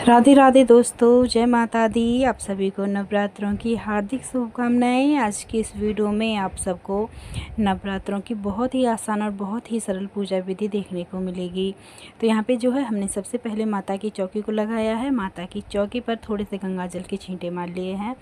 राधे राधे दोस्तों, जय माता दी। आप सभी को नवरात्रों की हार्दिक शुभकामनाएं। आज की इस वीडियो में आप सबको नवरात्रों की बहुत ही आसान और बहुत ही सरल पूजा विधि देखने को मिलेगी। तो यहाँ पे जो है हमने सबसे पहले माता की चौकी को लगाया है। माता की चौकी पर थोड़े से गंगा जल के छींटे मार लिए हैं।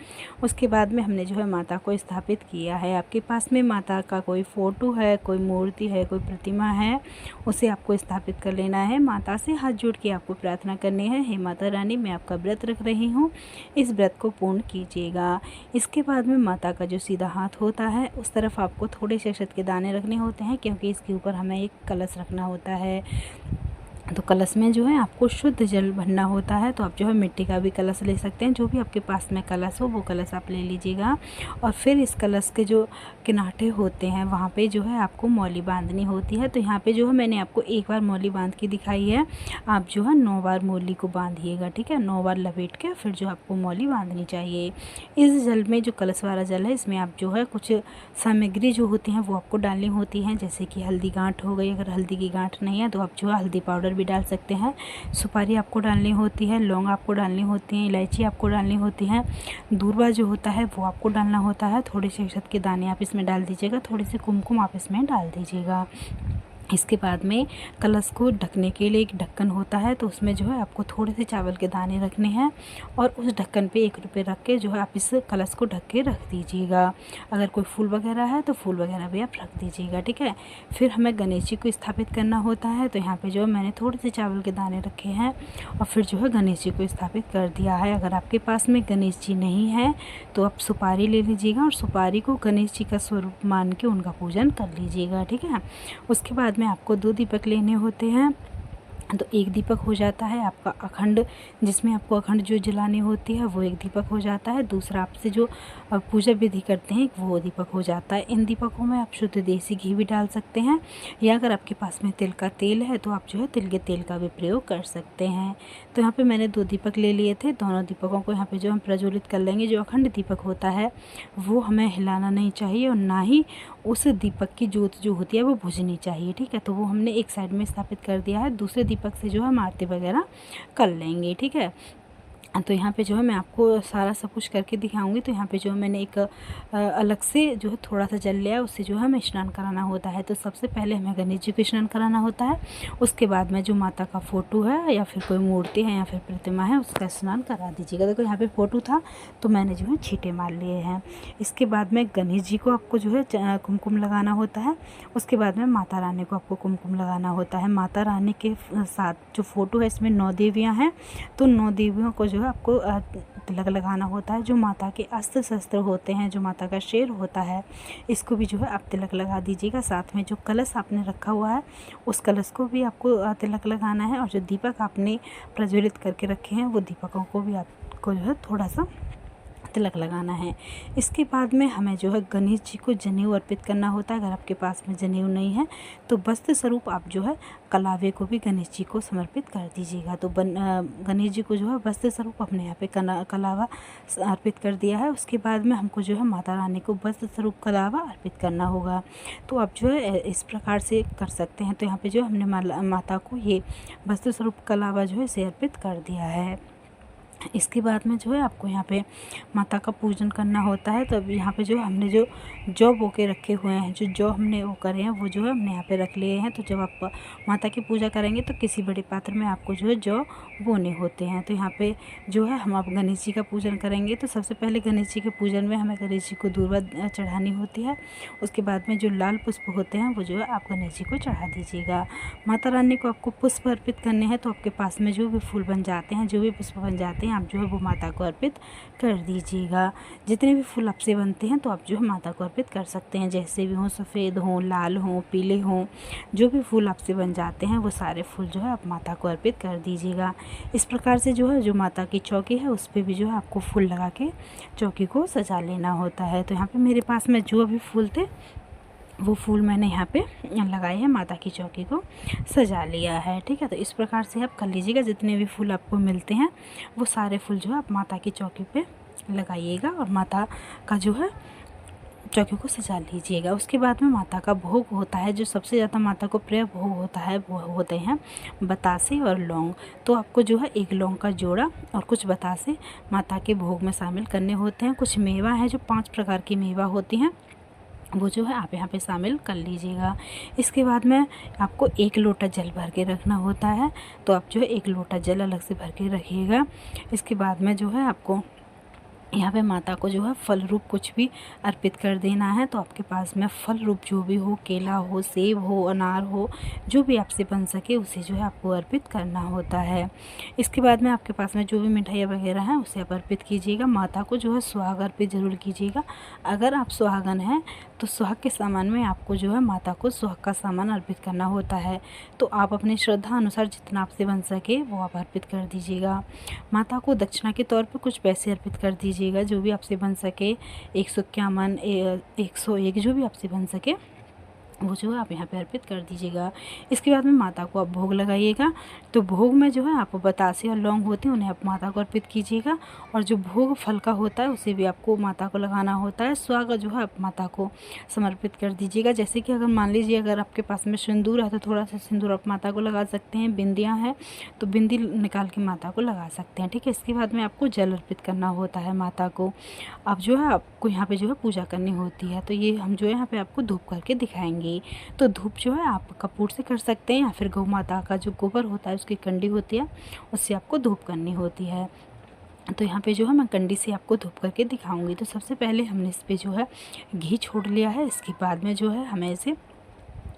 उसके बाद में हमने जो है माता को स्थापित किया है। आपके पास में माता का कोई फ़ोटो है, कोई मूर्ति है, कोई प्रतिमा है, उसे आपको स्थापित कर लेना है। माता से हाथ जोड़ के आपको प्रार्थना करनी है, हे माता रानी, मैं आपका व्रत रख रही हूँ, इस व्रत को पूर्ण कीजिएगा। इसके बाद में माता का जो सीधा हाथ होता है उस तरफ आपको थोड़े से अक्षत के दाने रखने होते हैं, क्योंकि इसके ऊपर हमें एक कलश रखना होता है। तो कलश में जो है आपको शुद्ध जल भरना होता है। तो आप जो है मिट्टी का भी कलश ले सकते हैं, जो भी आपके पास में कलश हो वो कलश आप ले लीजिएगा। और फिर इस कलश के जो किनारे होते हैं वहाँ पे जो है आपको मौली बांधनी होती है। तो यहाँ पे जो है मैंने आपको एक बार मौली बांध के दिखाई है, आप जो है 9 बार मौली को बांधिएगा, ठीक है। 9 बार लपेट के फिर जो आपको मौली बांधनी चाहिए। इस जल में जो कलश वाला जल है, इसमें आप जो है कुछ सामग्री जो होती हैं वो आपको डालनी होती हैं, जैसे कि हल्दी गांठ हो गई। अगर हल्दी की गांठ नहीं है तो आप जो है हल्दी पाउडर भी डाल सकते हैं। सुपारी आपको डालनी होती है, लौंग आपको डालनी होती है, इलायची आपको डालनी होती है, दूर्वा जो होता है वो आपको डालना होता है। थोड़े से अक्षत के दाने आप इसमें डाल दीजिएगा, थोड़े से कुमकुम आप इसमें डाल दीजिएगा। इसके बाद में कलश को ढकने के लिए एक ढक्कन होता है, तो उसमें जो है आपको थोड़े से चावल के दाने रखने हैं और उस ढक्कन पे 1 रुपये रख के जो है आप इस कलश को ढक के रख दीजिएगा। अगर कोई फूल वगैरह है तो फूल वगैरह भी आप रख दीजिएगा, ठीक है। फिर हमें गणेश जी को स्थापित करना होता है। तो यहाँ पे जो है मैंने थोड़े से चावल के दाने रखे हैं और फिर जो है गणेश जी को स्थापित कर दिया है। अगर आपके पास में गणेश जी नहीं है तो आप सुपारी ले लीजिएगा और सुपारी को गणेश जी का स्वरूप मान के उनका पूजन कर लीजिएगा, ठीक है। उसके बाद में आपको 2 दीपक लेने होते हैं। तो एक दीपक हो जाता है आपका अखंड, जिसमें आपको अखंड जो जलानी होती है वो एक दीपक हो जाता है। दूसरा आपसे जो पूजा विधि करते हैं वो दीपक हो जाता है। इन दीपकों में आप शुद्ध देसी घी भी डाल सकते हैं, या अगर आपके पास में तिल का तेल है तो आप जो है तिल के तेल का भी प्रयोग कर सकते हैं। तो यहाँ पे मैंने 2 दीपक ले लिए थे। दोनों दीपकों को यहाँ पे जो हम प्रज्वलित कर लेंगे। जो अखंड दीपक होता है वो हमें हिलाना नहीं चाहिए और ना ही उस दीपक की जोत जो होती है वो बुझनी चाहिए, ठीक है। तो वो हमने एक साइड में स्थापित कर दिया है। दूसरे दीपक से जो है आरती वगैरह कर लेंगे, ठीक है। तो यहाँ पे जो है मैं आपको सारा सब कुछ करके दिखाऊंगी। तो यहाँ पे जो है मैंने एक अलग से जो है थोड़ा सा जल लिया, उससे जो है हमें स्नान कराना होता है। तो सबसे पहले हमें गणेश जी को स्नान कराना होता है। उसके बाद में जो माता का फ़ोटो है या फिर कोई मूर्ति है या फिर प्रतिमा है उसका स्नान करा दीजिएगा। देखो यहाँ पे फ़ोटो था तो मैंने जो है छींटे मार लिए हैं। इसके बाद में गणेश जी को आपको जो है कुमकुम लगाना होता है। उसके बाद में माता रानी को आपको कुमकुम लगाना होता है। माता रानी के साथ जो फ़ोटो है इसमें 9 देवियाँ हैं, तो 9 देवियों को जो है आपको तिलक लगाना होता है। जो माता के अस्त्र शस्त्र होते हैं, जो माता का शेर होता है, इसको भी जो है आप तिलक लगा दीजिएगा। साथ में जो कलश आपने रखा हुआ है उस कलश को भी आपको तिलक लगाना है। और जो दीपक आपने प्रज्वलित करके रखे हैं वो दीपकों को भी आपको जो है थोड़ा सा तिलक लगाना है। इसके बाद में हमें जो है गणेश जी को जनेऊ अर्पित करना होता है। अगर आपके पास में जनेऊ नहीं है तो वस्त्र स्वरूप आप जो है कलावे को भी गणेश जी को समर्पित कर दीजिएगा। तो गणेश जी को जो है वस्त्र स्वरूप अपने यहाँ पे कलावा अर्पित कर दिया है। उसके बाद में हमको जो है माता रानी को वस्त्र स्वरूप कलावा अर्पित करना होगा। तो आप जो है इस प्रकार से कर सकते हैं। तो यहाँ पे जो हमने माता को ये वस्त्र स्वरूप कलावा जो है इसे अर्पित कर दिया है। इसके बाद में जो है आपको यहाँ पे माता का पूजन करना होता है। तो अब यहाँ पे जो हमने जो जौ बो के रखे हुए हैं, जो जौ हमने वो करे हैं वो जो है हमने यहाँ पे रख लिए हैं। तो जब आप माता की पूजा करेंगे तो किसी बड़े पात्र में आपको जो है जौ बोने होते हैं। तो यहाँ पे जो है हम आप गणेश जी का पूजन करेंगे। तो सबसे पहले गणेश जी के पूजन में हमें गणेश जी को दूर्वा चढ़ानी होती है। उसके बाद में जो लाल पुष्प होते हैं वो जो है आप गणेश जी को चढ़ा दीजिएगा। माता रानी को आपको पुष्प अर्पित करने हैं। तो आपके पास में जो भी फूल बन जाते हैं, जो भी पुष्प बन जाते हैं, आप जो है वो माता को अर्पित कर दीजिएगा। जितने भी फूल आपसे बनते हैं तो आप जो है माता को अर्पित कर सकते हैं, जैसे भी हों, सफ़ेद हों, लाल हों, पीले हों, जो भी फूल आपसे बन जाते हैं वो सारे फूल जो है आप माता को अर्पित कर दीजिएगा। इस प्रकार से जो है जो माता की चौकी है उस पर भी जो है आपको फूल लगा के चौकी को सजा लेना होता है। तो यहाँ पे मेरे पास में जो भी फूल थे वो फूल मैंने यहाँ पे लगाए हैं, माता की चौकी को सजा लिया है, ठीक है। तो इस प्रकार से आप कर लीजिएगा। जितने भी फूल आपको मिलते हैं वो सारे फूल जो है आप माता की चौकी पे लगाइएगा और माता का जो है चौकी को सजा लीजिएगा। उसके बाद में माता का भोग होता है, जो सबसे ज़्यादा माता को प्रिय भोग होता है वो होते हैं बतासे और लौंग। तो आपको जो है 1 लौंग का जोड़ा और कुछ बतासे माता के भोग में शामिल करने होते हैं। कुछ मेवा है, जो 5 प्रकार की मेवा होती हैं, वो जो है आप यहाँ पे शामिल कर लीजिएगा। इसके बाद में आपको 1 लोटा जल भर के रखना होता है, तो आप जो है 1 लोटा जल अलग से भर के रखिएगा। इसके बाद में जो है आपको यहाँ पे माता को जो है फल रूप कुछ भी अर्पित कर देना है। तो आपके पास में फल रूप जो भी हो, केला हो, सेब हो, अनार हो, जो भी आपसे बन सके उसे जो है आपको अर्पित करना होता है। इसके बाद में आपके पास में जो भी मिठाइयाँ वगैरह हैं उसे आप अर्पित कीजिएगा। माता को जो है सुहाग अर्पित ज़रूर कीजिएगा। अगर आप सुहागन हैं तो सुहाग के सामान में आपको जो है माता को सुहाग का सामान अर्पित करना होता है। तो आप अपनी श्रद्धा अनुसार जितना आपसे बन सके वो आप अर्पित कर दीजिएगा। माता को दक्षिणा के तौर पर कुछ पैसे अर्पित कर दीजिएगा, जो भी आपसे बन सके, 151, 101, जो भी आपसे बन सके वो जो है आप यहाँ पे अर्पित कर दीजिएगा। इसके बाद में माता को आप भोग लगाइएगा। तो भोग में जो है आप बतासे और लौंग होते हैं उन्हें आप माता को अर्पित कीजिएगा, और जो भोग फल का होता है उसे भी आपको माता को लगाना होता है। स्वाग जो है आप माता को समर्पित कर दीजिएगा। जैसे कि अगर मान लीजिए अगर आपके पास में सिंदूर है तो थोड़ा सा सिंदूर आप माता को लगा सकते हैं। बिंदियाँ हैं तो बिंदी निकाल के माता को लगा सकते हैं, ठीक है। इसके बाद में आपको जल अर्पित करना होता है माता को। अब जो है आपको यहाँ पे जो है पूजा करनी होती है। तो ये हम जो है यहाँ पे आपको धूप करके दिखाएंगे। तो धूप जो है आप कपूर से कर सकते हैं, या फिर गौ माता का जो गोबर होता है उसकी कंडी होती है उससे आपको धूप करनी होती है। तो यहाँ पे जो है मैं कंडी से आपको धूप करके दिखाऊंगी। तो सबसे पहले हमने इस पे जो है घी छोड़ लिया है। इसके बाद में जो है हमें इसे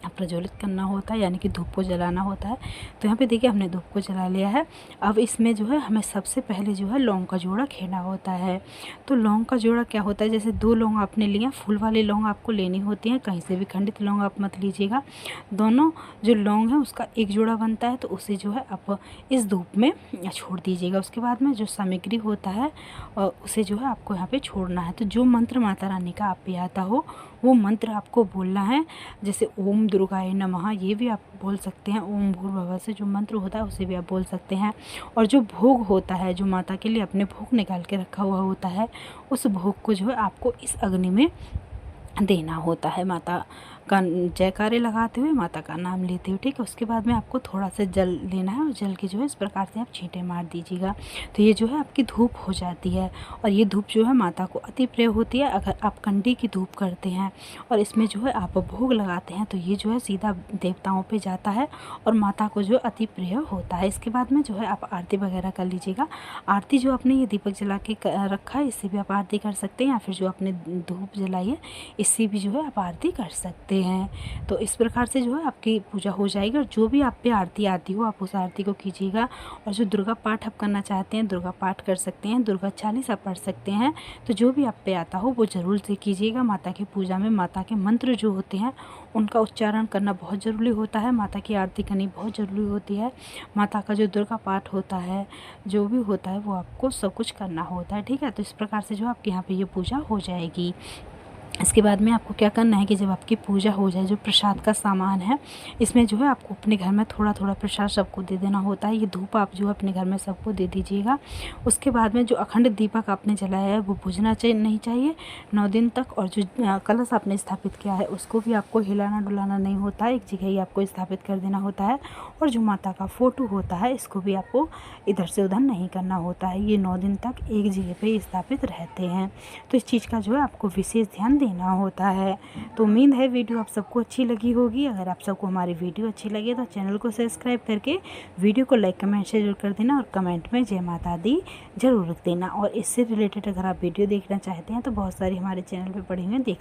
प्रज्वलित करना होता है, यानी कि धूप को जलाना होता है। तो यहाँ पे देखिए हमने धूप को जला लिया है। अब इसमें जो है हमें सबसे पहले जो है लौंग का जोड़ा खेना होता है। तो लौंग का जोड़ा क्या होता है, जैसे 2 लौंग आपने लिए, फूल वाली लौंग आपको लेनी होती है, कहीं से भी खंडित लौंग आप मत लीजिएगा। दोनों जो लौंग है उसका एक जोड़ा बनता है, तो उसे जो है आप इस धूप में छोड़ दीजिएगा। उसके बाद में जो सामग्री होता है उसे जो है आपको यहाँ पर छोड़ना है। तो जो मंत्र माता रानी का आप पे आता हो वो मंत्र आपको बोलना है। जैसे ओम दुर्गाय नमः ये भी आप बोल सकते हैं। ओम भूर्भुवः से जो मंत्र होता है उसे भी आप बोल सकते हैं। और जो भोग होता है, जो माता के लिए अपने भोग निकाल के रखा हुआ होता है, उस भोग को जो है आपको इस अग्नि में देना होता है, माता का जयकारे लगाते हुए, माता का नाम लेते हुए, ठीक है। उसके बाद में आपको थोड़ा सा जल लेना है और जल के जो है इस प्रकार से आप छींटे मार दीजिएगा। तो ये जो है आपकी धूप हो जाती है। और ये धूप जो है माता को अति प्रिय होती है। अगर आप कंडी की धूप करते हैं और इसमें जो है आप भोग लगाते हैं तो ये जो है सीधा देवताओं पर जाता है और माता को जो अति प्रिय होता है। इसके बाद में जो है आप आरती वगैरह कर लीजिएगा। आरती जो आपने ये दीपक जला के रखा है इससे भी आप आरती कर सकते हैं, या फिर जो आपने धूप जलाई है इससे भी जो है आप आरती कर सकते हैं। तो इस प्रकार से जो है आपकी पूजा हो जाएगी। और जो भी आप पे आरती आती हो आप उस आरती को कीजिएगा। और जो दुर्गा पाठ आप करना चाहते हैं दुर्गा पाठ कर सकते हैं, दुर्गा चालीसा पढ़ सकते हैं। तो जो भी आप पे आता हो वो ज़रूर से कीजिएगा। माता की पूजा में माता के मंत्र जो होते हैं उनका उच्चारण करना बहुत ज़रूरी होता है। माता की आरती करनी बहुत ज़रूरी होती है। माता का जो दुर्गा पाठ होता है, जो भी होता है वो आपको सब कुछ करना होता है, ठीक है। तो इस प्रकार से जो आपके यहाँ पे ये पूजा हो जाएगी। इसके बाद में आपको क्या करना है कि जब आपकी पूजा हो जाए, जो प्रसाद का सामान है इसमें जो है आपको अपने घर में थोड़ा थोड़ा प्रसाद सबको दे देना होता है। ये धूप आप जो है अपने घर में सबको दे दीजिएगा। उसके बाद में जो अखंड दीपक आपने जलाया है वो बुझना नहीं चाहिए 9 दिन तक। और जो कलश आपने स्थापित किया है उसको भी आपको हिलाना डुलाना नहीं होता है, एक जगह ही आपको स्थापित कर देना होता है। और जो माता का फ़ोटो होता है इसको भी आपको इधर से उधर नहीं करना होता है। ये 9 दिन तक एक जगह पर स्थापित रहते हैं। तो इस चीज़ का जो है आपको विशेष ध्यान देना होता है। तो उम्मीद है वीडियो आप सबको अच्छी लगी होगी। अगर आप सबको हमारी वीडियो अच्छी लगे तो चैनल को सब्सक्राइब करके वीडियो को लाइक कमेंट से जरूर कर देना, और कमेंट में जय माता दी जरूर लिख देना। और इससे रिलेटेड अगर आप वीडियो देखना चाहते हैं तो बहुत सारी हमारे चैनल पे पड़ी हुई हैं, देख